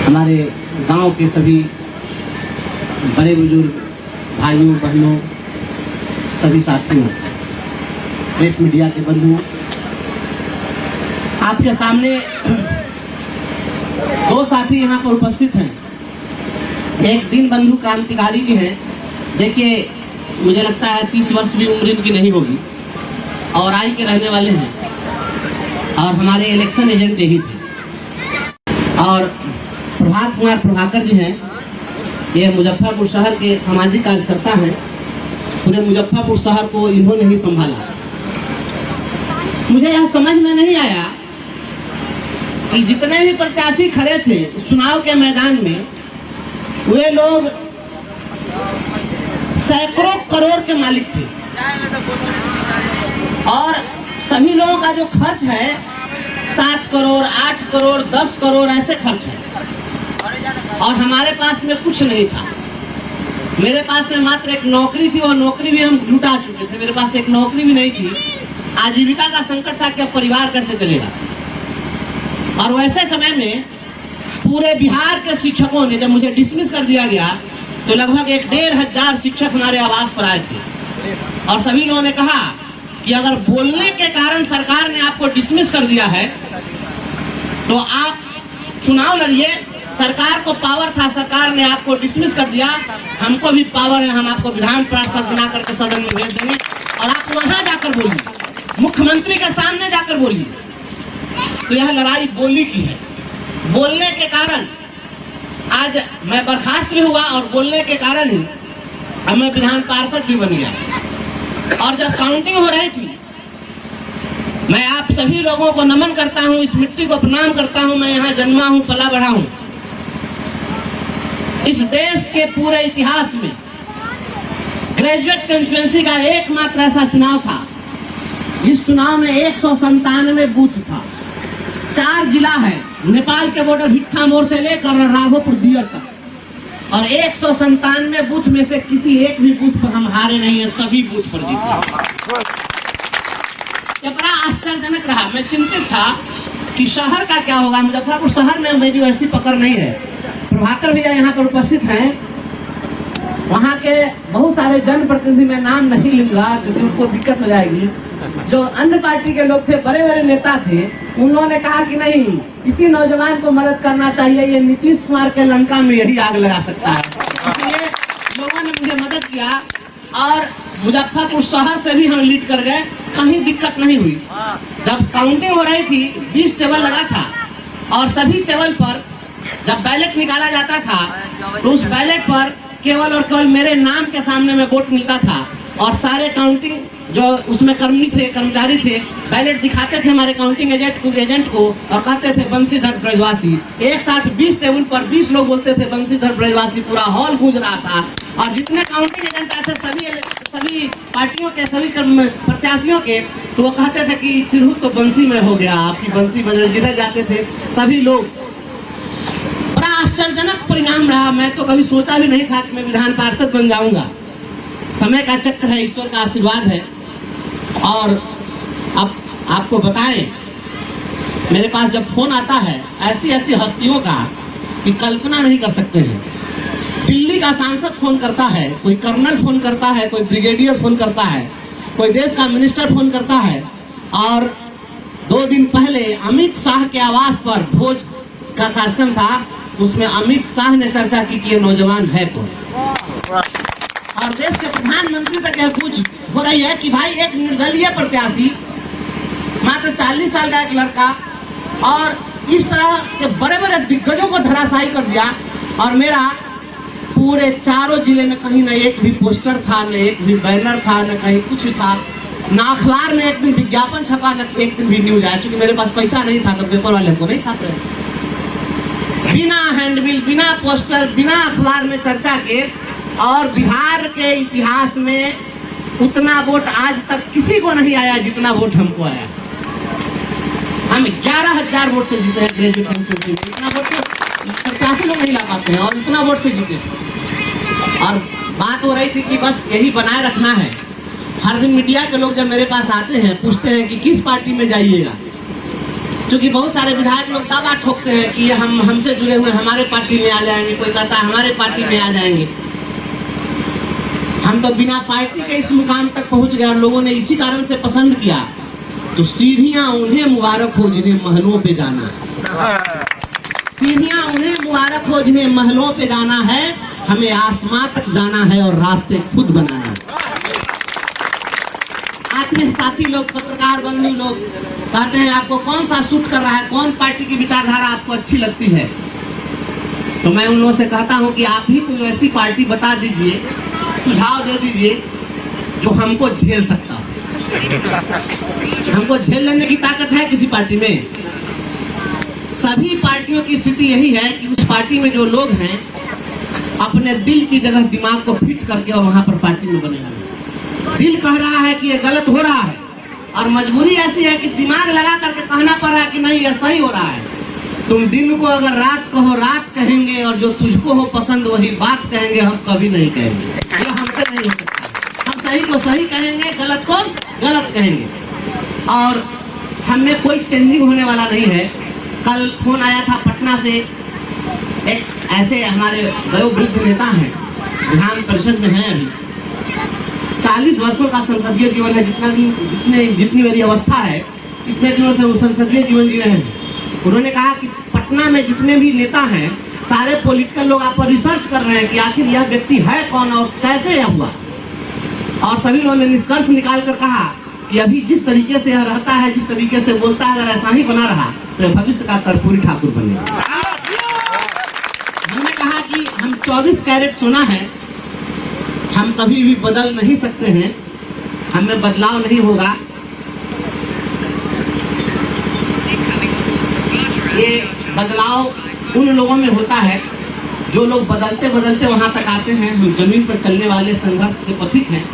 हमारे गांव के सभी बड़े बुजुर्ग भाइयों बहनों, सभी साथियों, प्रेस मीडिया के बंधुओं, आपके सामने दो साथी यहाँ पर उपस्थित हैं। एक दीनबंधु क्रांतिकारी जी हैं। देखिए, मुझे लगता है 30 वर्ष भी उम्र इनकी नहीं होगी और आई के रहने वाले हैं और हमारे इलेक्शन एजेंट यही थे। और प्रभात कुमार प्रभाकर जी हैं, ये मुजफ्फरपुर शहर के सामाजिक कार्यकर्ता हैं। पूरे मुजफ्फरपुर शहर को इन्होंने ही संभाला। मुझे यह समझ में नहीं आया कि जितने भी प्रत्याशी खड़े थे इस चुनाव के मैदान में, वे लोग सैकड़ों करोड़ के मालिक थे और सभी लोगों का जो खर्च है 7 करोड़, 8 करोड़, 10 करोड़ ऐसे खर्च है और हमारे पास में कुछ नहीं था। मेरे पास में मात्र एक नौकरी थी और नौकरी भी हम लुटा चुके थे। मेरे पास एक नौकरी भी नहीं थी। आजीविका का संकट था कि अब परिवार कैसे चलेगा। और वैसे समय में पूरे बिहार के शिक्षकों ने, जब मुझे डिसमिस कर दिया गया तो लगभग 1,500 शिक्षक हमारे आवास पर आए थे और सभी लोगों ने कहा कि अगर बोलने के कारण सरकार ने आपको डिसमिस कर दिया है तो आप चुनाव लड़िए। सरकार को पावर था, सरकार ने आपको डिसमिस कर दिया, हमको भी पावर है, हम आपको विधान पार्षद बना करके सदन में भेज देंगे और आप वहां जाकर बोलिए, मुख्यमंत्री के सामने जाकर बोलिए। तो यह लड़ाई बोली की है। बोलने के कारण आज मैं बर्खास्त भी हुआ और बोलने के कारण ही अब मैं विधान पार्षद भी बन गया। और जब काउंटिंग हो रही थी, मैं आप सभी लोगों को नमन करता हूं, इस मिट्टी को प्रणाम करता हूं। मैं यहाँ जन्मा हूं, पला बढ़ा हूं। इस देश के पूरे इतिहास में ग्रेजुएट कंस्टिट्यूएंसी का एकमात्र ऐसा चुनाव था जिस चुनाव में 197 बूथ था। 4 जिला है, नेपाल के बॉर्डर भिट्ठा मोड़ से लेकर राघोपुर दियर तक, और 197 बूथ में से किसी एक भी बूथ पर हम हारे नहीं है, सभी बूथ पर जीते। ये बड़ा आश्चर्यजनक रहा। मैं चिंतित था कि शहर का क्या होगा। मुजफ्फरपुर शहर में मेरी वैसी पकड़ नहीं है। प्रभाकर भैया यहाँ पर उपस्थित हैं। वहाँ के बहुत सारे जनप्रतिनिधि, मैं नाम नहीं लूंगा क्योंकि उनको दिक्कत हो जाएगी, जो अन्य पार्टी के लोग थे, बड़े बड़े नेता थे, उन्होंने कहा कि नहीं, किसी नौजवान को मदद करना चाहिए, ये नीतीश कुमार के लंका में यही आग लगा सकता है। इसलिए लोगों ने मुझे मदद किया और मुजफ्फरपुर शहर से भी हम लीड कर गए, कहीं दिक्कत नहीं हुई। जब काउंटिंग हो रही थी, 20 टेबल लगा था और सभी टेबल पर जब बैलेट निकाला जाता था तो उस बैलेट पर केवल और केवल मेरे नाम के सामने में वोट मिलता था और सारे काउंटिंग जो उसमें कर्मचारी थे, बैलेट दिखाते थे हमारे काउंटिंग एजेंट को और कहते थे बंसीधर ब्रजवासी। एक साथ 20 टेबल पर 20 लोग बोलते थे बंसीधर ब्रजवासी, पूरा हॉल गूंज रहा था। और जितने काउंटिंग एजेंट आए थे सभी पार्टियों के, सभी प्रत्याशियों के, तो वो कहते थे कि तिरहुत तो बंसी में हो गया, आपकी बंसी बज, जिधर जाते थे सभी लोग। बड़ा आश्चर्यजनक परिणाम रहा। मैं तो कभी सोचा भी नहीं था कि मैं विधान पार्षद बन जाऊंगा। समय का चक्र है, ईश्वर का आशीर्वाद है। और अब आपको बताएं, मेरे पास जब फोन आता है ऐसी ऐसी हस्तियों का कि कल्पना नहीं कर सकते हैं। दिल्ली का सांसद फोन करता है, कोई कर्नल फोन करता है, कोई ब्रिगेडियर फोन करता है, कोई देश का मिनिस्टर फोन करता है। और 2 दिन पहले अमित शाह के आवास पर भोज का कार्यक्रम था, उसमें अमित शाह ने चर्चा की कि ये नौजवान है कौन। और देश के प्रधानमंत्री तक यह कुछ हो रही है कि भाई एक निर्दलीय प्रत्याशी, मात्र 40 साल का एक लड़का, और इस तरह के बड़े बड़े दिग्गजों को धराशायी कर दिया। और मेरा पूरे चारों जिले में कहीं न एक भी पोस्टर था, न एक भी बैनर था, न कहीं कुछ था, न अखबार में एक दिन विज्ञापन छपा, न एक दिन भी न्यूज आया। क्योंकि मेरे पास पैसा नहीं था तो पेपर वाले हमको नहीं छाप रहे। बिना हैंडबिल, बिना पोस्टर, बिना अखबार में चर्चा के। और बिहार के इतिहास में उतना वोट आज तक किसी को नहीं आया जितना वोट हमको आया। हम 11,000 वोट से जीते हैं ग्रेजुएट कंस्टिट्यूएंसी में। इतना वोट तो 85 लोग नहीं ला पाते हैं और इतना वोट से जीते। और बात हो रही थी कि बस यही बनाए रखना है। हर दिन मीडिया के लोग जब मेरे पास आते हैं, पूछते हैं कि किस पार्टी में जाइएगा, क्योंकि बहुत सारे विधायक लोग दावा ठोकते हैं कि हम हमसे जुड़े हुए हमारे पार्टी में आ जाएंगे, कोई कहता है हमारे पार्टी में आ जाएंगे। हम तो बिना पार्टी के इस मुकाम तक पहुंच गए और लोगों ने इसी कारण से पसंद किया। तो सीढ़ियां उन्हें मुबारक हो जिन्हें महलों पे जाना है, सीढ़ियां उन्हें मुबारक हो जिन्हें महलों पे जाना है। हमें आसमां तक जाना है और रास्ते खुद बनाना है। आखिर साथी लोग, पत्रकार बंधु लोग कहते हैं आपको कौन सा सूट कर रहा है, कौन पार्टी की विचारधारा आपको अच्छी लगती है। तो मैं उन लोगों से कहता हूं कि आप ही कोई ऐसी पार्टी बता दीजिए, सुझाव दे दीजिए जो हमको झेल सकता हो। हमको झेल लेने की ताकत है किसी पार्टी में? सभी पार्टियों की स्थिति यही है कि उस पार्टी में जो लोग हैं अपने दिल की जगह दिमाग को फिट करके और वहां पर पार्टी में बने हुए। दिल कह रहा है कि ये गलत हो रहा है और मजबूरी ऐसी है कि दिमाग लगा करके कहना पड़ रहा है कि नहीं ये सही हो रहा है। तुम दिन को अगर रात कहो रात कहेंगे और जो तुझको हो पसंद वही बात कहेंगे, हम कभी नहीं कहेंगे। ये हमसे नहीं हो सकता। हम सही को सही कहेंगे, गलत को गलत कहेंगे और हमें कोई चेंजिंग होने वाला नहीं है। कल फोन आया था पटना से, एक ऐसे हमारे वयोवृद्ध नेता हैं, विधान परिषद में हैं, अभी 40 वर्षों का संसदीय जीवन है। जितनी मेरी अवस्था है इतने दिनों से वो संसदीय जीवन जी रहे हैं। उन्होंने कहा कि पटना में जितने भी नेता हैं सारे पॉलिटिकल लोग आप पर रिसर्च कर रहे हैं कि आखिर यह व्यक्ति है कौन और कैसे यह हुआ। और सभी लोगों ने निष्कर्ष निकाल कर कहा कि अभी जिस तरीके से यह रहता है, जिस तरीके से बोलता है, अगर ऐसा ही बना रहा तो भविष्य का कर्पूरी ठाकुर बनेगा। हमने कहा कि हम 24 कैरेट सोना है, हम कभी भी बदल नहीं सकते हैं, हमें बदलाव नहीं होगा। ये बदलाव उन लोगों में होता है जो लोग बदलते बदलते वहां तक आते हैं। हम जमीन पर चलने वाले संघर्ष के पथिक हैं।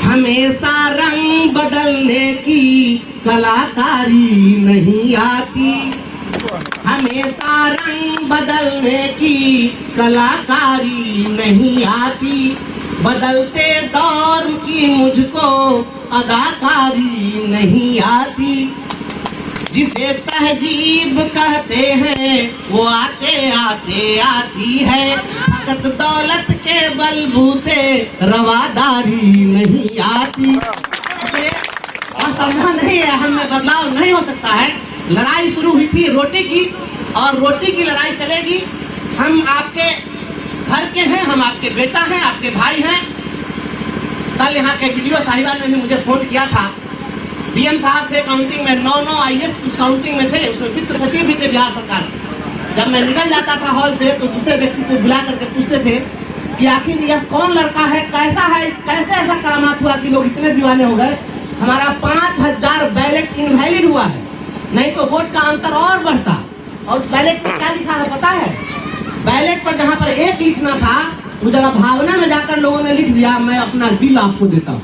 हमेशा रंग बदलने की कलाकारी नहीं आती, हमेशा रंग बदलने की कलाकारी नहीं आती, बदलते दौर की मुझको अदाकारी नहीं आती। जिसे तहजीब कहते हैं वो आते आते आती है, फकत दौलत के बलबूते रवादारी नहीं आती। असंभव नहीं है, हमें बदलाव नहीं हो सकता है। लड़ाई शुरू हुई थी रोटी की और रोटी की लड़ाई चलेगी। हम आपके घर के हैं, हम आपके बेटा हैं, आपके भाई हैं। कल यहाँ के वीडियो साहिबान ने भी मुझे फोन किया था। डीएम साहब थे काउंटिंग में, 9 आईएएस उस काउंटिंग में थे, उसमें वित्त सचिव भी थे बिहार सरकार। जब मैं निकल जाता था हॉल से तो दूसरे व्यक्ति को बुला करके पूछते थे कि आखिर यह कौन लड़का है, कैसा है, कैसे ऐसा करामात हुआ कि लोग इतने दीवाने हो गए। हमारा 5000 बैलेट इनवैलिड हुआ है, नहीं तो वोट का अंतर और बढ़ता। और उस बैलेट पर क्या लिखा है पता है? बैलेट पर जहाँ पर 1 लिखना था उस जगह भावना में जाकर लोगों ने लिख दिया मैं अपना दिल आपको देता हूँ।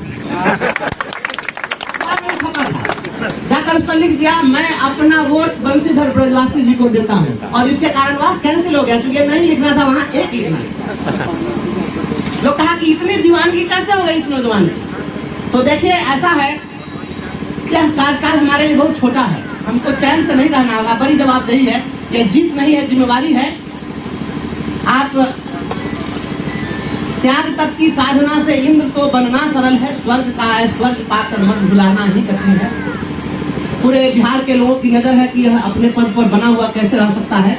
जाकर उस पर लिख दिया मैं अपना वोट बंशीधर ब्रजवासी जी को देता हूँ और इसके कारण वह कैंसिल हो गया क्योंकि नहीं लिखना था, वहाँ 1 लिखना है। लोग कहा कि इतनी दीवानगी कैसे हो गई इस नौजवान में। तो देखिए ऐसा है कि कार्यकाल हमारे लिए बहुत छोटा है, हमको चैन से नहीं रहना होगा। बड़ी जवाबदेही है, ये जीत नहीं है, जिम्मेवारी है। आप त्याग तप की साधना से इंद्र तो बनना सरल है, स्वर्ग का है स्वर्ग पाकर मन भुलाना ही कठिन है। पूरे बिहार के लोगों की नजर है कि यह अपने पद पर बना हुआ कैसे रह सकता है।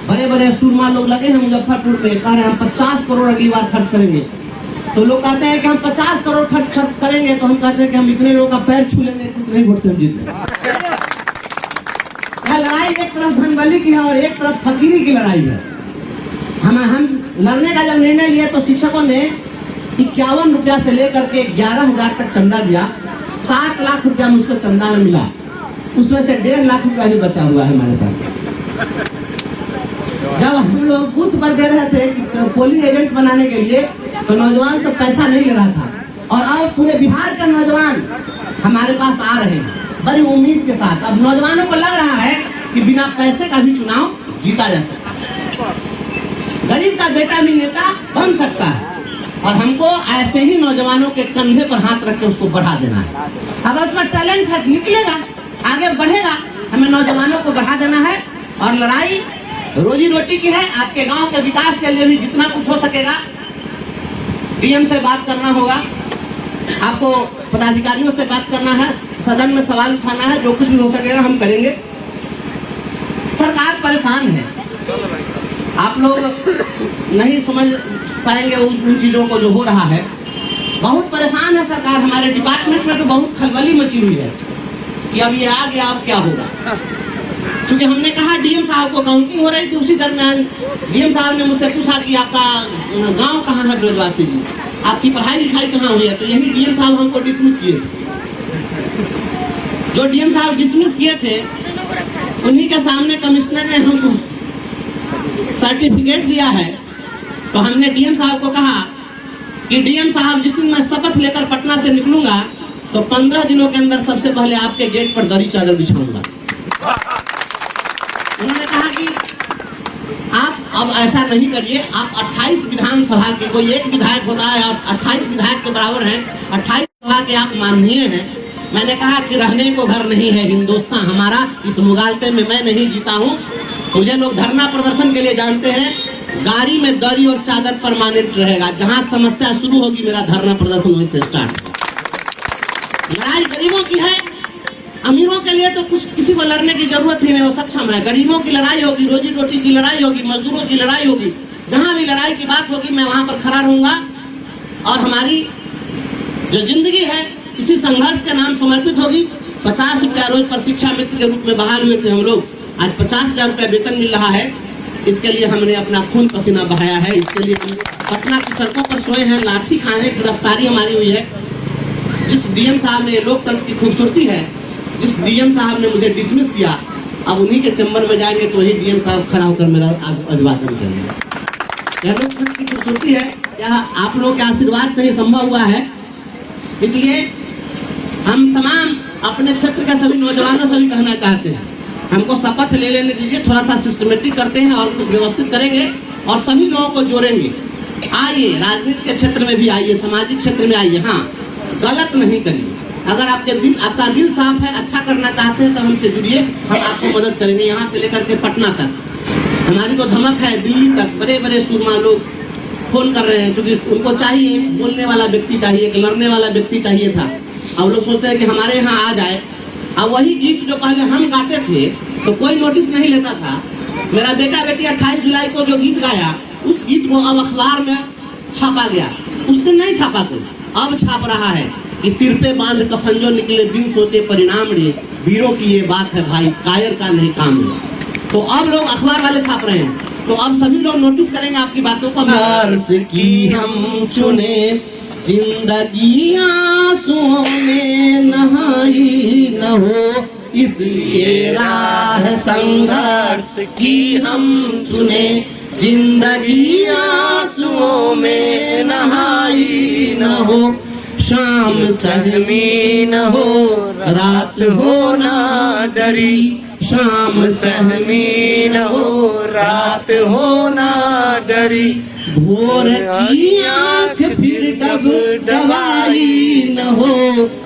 बड़े बड़े सूरमा लोग लगे हैं मुजफ्फरपुर में, कह रहे हैं हम 50 करोड़ अगली बार खर्च करेंगे। तो लोग कहते हैं कि हम 50 करोड़ खर्च करेंगे, तो हम कहते हैं कि हम इतने लोगों का पैर छू लेंगे, कितने वोट से हम जीत लेंगे। यह लड़ाई एक तरफ धनबली की है और एक तरफ फकीरी की लड़ाई है। हम लड़ने का जब निर्णय लिया तो शिक्षकों ने 51 रुपया से लेकर के 11,000 तक चंदा दिया। 7 लाख रुपया मुझको चंदा में मिला, उसमें से 1.5 लाख रुपया ही बचा हुआ है हमारे पास। जब हम लोग बूथ पर दे रहे थे कि पोलिंग एजेंट बनाने के लिए तो नौजवान से पैसा नहीं ले रहा था, और अब पूरे बिहार के नौजवान हमारे पास आ रहे हैं बड़ी उम्मीद के साथ। अब नौजवानों को लग रहा है कि बिना पैसे का भी चुनाव जीता जा सकता है, गरीब का बेटा भी नेता बन सकता है। और हमको ऐसे ही नौजवानों के कंधे पर हाथ रख के उसको बढ़ा देना है। अगर उसका टैलेंट है निकलेगा, आगे बढ़ेगा, हमें नौजवानों को बढ़ा देना है और लड़ाई रोजी रोटी की है। आपके गांव के विकास के लिए भी जितना कुछ हो सकेगा डीएम से बात करना होगा, आपको पदाधिकारियों से बात करना है, सदन में सवाल उठाना है, जो कुछ भी हो सकेगा हम करेंगे। सरकार परेशान है, आप लोग नहीं समझ पाएंगे उन चीज़ों को जो हो रहा है। बहुत परेशान है सरकार। हमारे डिपार्टमेंट में तो बहुत खलबली मची हुई है कि अब ये आ गया, अब क्या होगा। क्योंकि हमने कहा डीएम साहब को काउंटिंग हो रही थी, उसी दरमियान डीएम साहब ने मुझसे पूछा कि आपका गांव कहाँ है ब्रजवासी जी, आपकी पढ़ाई लिखाई कहाँ हुई है। तो यही डीएम साहब हमको डिसमिस किए थे। जो डीएम साहब डिसमिस किए थे उन्हीं के सामने कमिश्नर ने हमको सर्टिफिकेट दिया है। तो हमने डीएम साहब को कहा कि डीएम साहब, जिस दिन मैं शपथ लेकर पटना से निकलूंगा तो 15 दिनों के अंदर सबसे पहले आपके गेट पर दरी चादर बिछाऊंगा। उन्होंने कहा कि आप अब ऐसा नहीं करिए, आप 28 विधानसभा के, कोई एक विधायक होता है और 28 विधायक के बराबर हैं, 28 सभा के आप माननीय हैं। मैंने कहा कि रहने को घर नहीं है हिंदुस्तान हमारा, इस मुगालते में मैं नहीं जीता हूँ। मुझे लोग धरना प्रदर्शन के लिए जानते हैं, गाड़ी में दरी और चादर परमानेंट रहेगा, जहाँ समस्या शुरू होगी मेरा धरना प्रदर्शन वहीं से स्टार्ट। लड़ाई गरीबों की है, अमीरों के लिए तो कुछ किसी को लड़ने की जरूरत ही नहीं, वो सक्षम है। गरीबों की लड़ाई होगी, रोजी रोटी की लड़ाई होगी, मजदूरों की लड़ाई होगी, जहां भी लड़ाई की बात होगी मैं वहां पर खड़ा रहूंगा। और हमारी जो जिंदगी है इसी संघर्ष के नाम समर्पित होगी। 50 रुपया रोज पर शिक्षा मित्र के रूप में बहाल हुए थे हम लोग, आज 50,000 रुपया वेतन मिल रहा है। इसके लिए हमने अपना खून पसीना बहाया है, इसके लिए हम पटना की सड़कों पर सोए हैं, लाठी खाए हैं, गिरफ्तारी हमारी हुई है। जिस डीएम साहब ने, लोकतंत्र की खूबसूरती है, जिस डीएम साहब ने मुझे डिसमिस किया, अब उन्हीं के चैम्बर में जाएंगे तो वही डीएम साहब खड़ा होकर मेरा अभिवादन करेंगे। यह लोकतंत्र की खूबसूरती है, यह आप लोगों के आशीर्वाद से ही संभव हुआ है। इसलिए हम तमाम अपने क्षेत्र के सभी नौजवानों से भी कहना चाहते हैं, हमको शपथ ले लेने दीजिए, थोड़ा सा सिस्टमेटिक करते हैं और कुछ व्यवस्थित करेंगे और सभी लोगों को जोड़ेंगे। आइए, राजनीति के क्षेत्र में भी आइए, सामाजिक क्षेत्र में आइए। हाँ, गलत नहीं करिए। अगर आपका दिल साफ है, अच्छा करना चाहते हैं तो हमसे जुड़िए, हम आपको मदद करेंगे। यहाँ से लेकर के पटना तक हमारी तो धमक है, दिल्ली तक बड़े बड़े सूरमा लोग फोन कर रहे हैं, क्योंकि उनको चाहिए बोलने वाला व्यक्ति चाहिए, एक लड़ने वाला व्यक्ति चाहिए था। अब लोग सोचते हैं कि हमारे यहाँ आ जाए। अब वही गीत जो पहले हम गाते थे तो कोई नोटिस नहीं लेता था। मेरा बेटा बेटी 28 जुलाई को जो गीत गाया, उस गीत को अब अखबार में छापा गया। उस दिन नहीं छापा कोई, अब छाप रहा है कि सिर पे बांध कफन जो निकले बिन सोचे परिणाम रे, वीरों की ये बात है भाई, कायर का नहीं काम रे। तो अब लोग अखबार वाले छाप रहे हैं, तो अब सभी लोग नोटिस करेंगे आपकी बातों को। संघर्ष की हम चुने जिंदगी आंसुओं में नहाई न हो, इसलिए राह संघर्ष की हम चुने जिंदगी आंसुओं में नहाई न हो। शाम सहमी न हो, रात हो ना डरी, शाम सहमी न हो, रात हो ना डरी। भोर की आँख फिर डब डबाई न हो,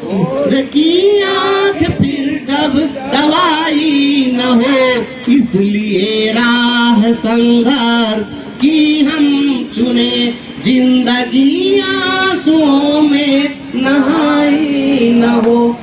भोर की आँख फिर डब डबाई न हो, इसलिए राह संघर्ष की हम चुने जिंदगी आंसुओं में नहाई न हो।